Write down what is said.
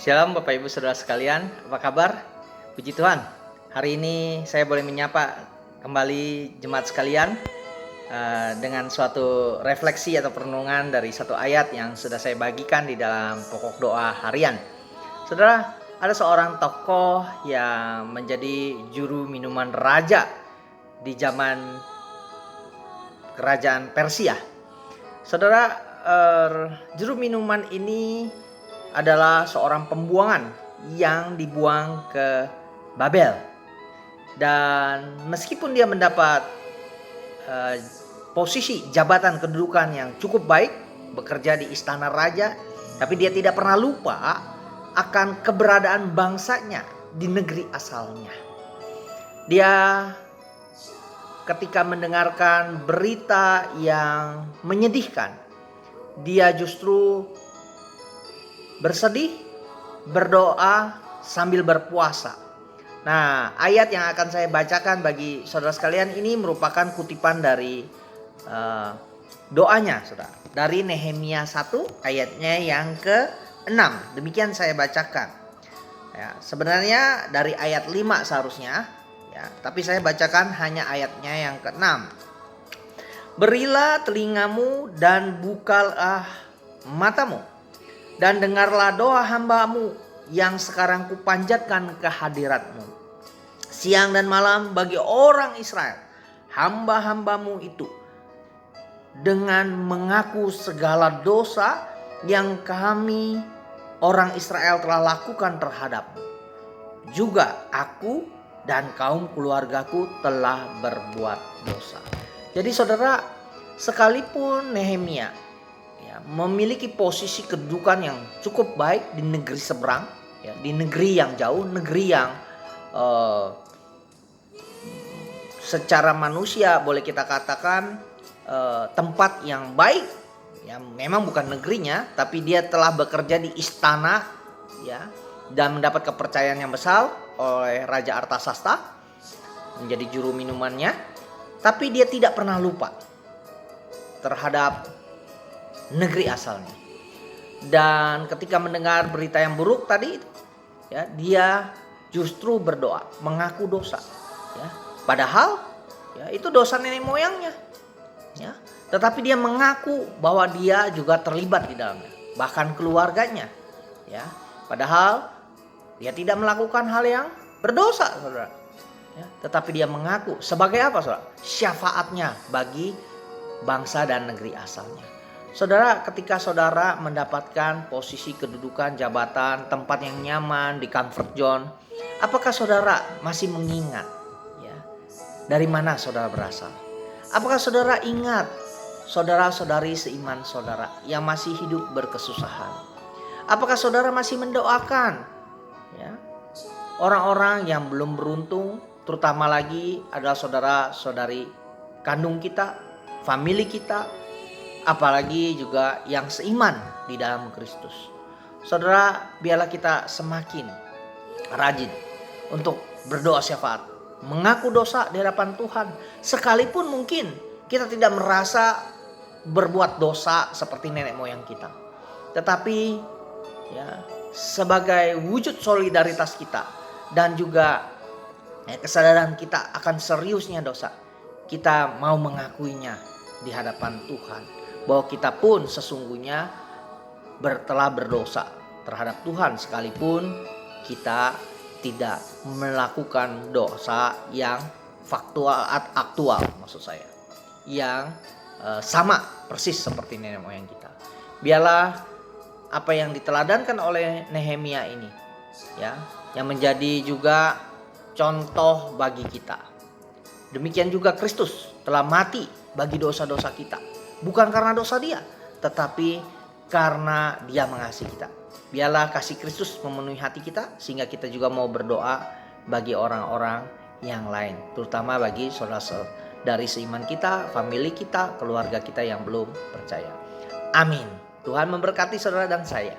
Shalom Bapak Ibu Saudara sekalian, apa kabar? Puji Tuhan, hari ini saya boleh menyapa kembali jemaat sekalian dengan suatu refleksi atau perenungan dari satu ayat yang sudah saya bagikan di dalam pokok doa harian. Saudara, ada seorang tokoh yang menjadi juru minuman raja di zaman kerajaan Persia. Saudara, juru minuman ini adalah seorang pembuangan yang dibuang ke Babel. Dan meskipun dia mendapat posisi jabatan kedudukan yang cukup baik, bekerja di istana raja, tapi dia tidak pernah lupa akan keberadaan bangsanya di negeri asalnya. Dia ketika mendengarkan berita yang menyedihkan, dia justru bersedih, berdoa sambil berpuasa. Nah, ayat yang akan saya bacakan bagi saudara sekalian ini merupakan kutipan dari doanya, saudara. Dari Nehemia 1 ayatnya yang ke-6. Demikian saya bacakan. Ya, sebenarnya dari ayat 5 seharusnya, ya, tapi saya bacakan hanya ayatnya yang ke-6. Berilah telingamu dan bukalah matamu, dan dengarlah doa hambamu yang sekarang kupanjatkan ke hadiratmu. Siang dan malam bagi orang Israel, hamba-hambamu itu, dengan mengaku segala dosa yang kami orang Israel telah lakukan terhadapmu. Juga aku dan kaum keluargaku telah berbuat dosa. Jadi saudara, sekalipun Nehemia memiliki posisi kedudukan yang cukup baik di negeri seberang, ya, di negeri yang jauh, negeri yang secara manusia boleh kita katakan tempat yang baik, ya, memang bukan negerinya, tapi dia telah bekerja di istana, ya, dan mendapat kepercayaan yang besar oleh Raja Artasasta menjadi juru minumannya, tapi dia tidak pernah lupa terhadap negeri asalnya. Dan ketika mendengar berita yang buruk tadi, ya, dia justru berdoa, mengaku dosa, ya. Padahal ya, itu dosa nenek moyangnya, ya. Tetapi dia mengaku bahwa dia juga terlibat di dalamnya, bahkan keluarganya, ya. Padahal dia tidak melakukan hal yang berdosa, saudara, ya. Tetapi dia mengaku sebagai apa, saudara? Syafaatnya bagi bangsa dan negeri asalnya. Saudara, ketika saudara mendapatkan posisi kedudukan, jabatan, tempat yang nyaman di comfort zone, apakah saudara masih mengingat, ya, dari mana saudara berasal? Apakah saudara ingat saudara-saudari seiman saudara yang masih hidup berkesusahan? Apakah saudara masih mendoakan, ya, orang-orang yang belum beruntung, terutama lagi adalah saudara-saudari kandung kita, famili kita, apalagi juga yang seiman di dalam Kristus. Saudara, biarlah kita semakin rajin untuk berdoa syafaat, mengaku dosa di hadapan Tuhan, sekalipun mungkin kita tidak merasa berbuat dosa seperti nenek moyang kita. Tetapi ya, sebagai wujud solidaritas kita dan juga kesadaran kita akan seriusnya dosa, kita mau mengakuinya di hadapan Tuhan, bahwa kita pun sesungguhnya telah berdosa terhadap Tuhan, sekalipun kita tidak melakukan dosa yang aktual, maksud saya, yang sama persis seperti nenek moyang kita. Biarlah apa yang diteladankan oleh Nehemia ini, ya, yang menjadi juga contoh bagi kita. Demikian juga Kristus telah mati bagi dosa-dosa kita, bukan karena dosa dia, tetapi karena dia mengasihi kita. Biarlah kasih Kristus memenuhi hati kita, sehingga kita juga mau berdoa bagi orang-orang yang lain, terutama bagi saudara-saudari seiman kita, famili kita, keluarga kita yang belum percaya. Amin. Tuhan memberkati saudara dan saya.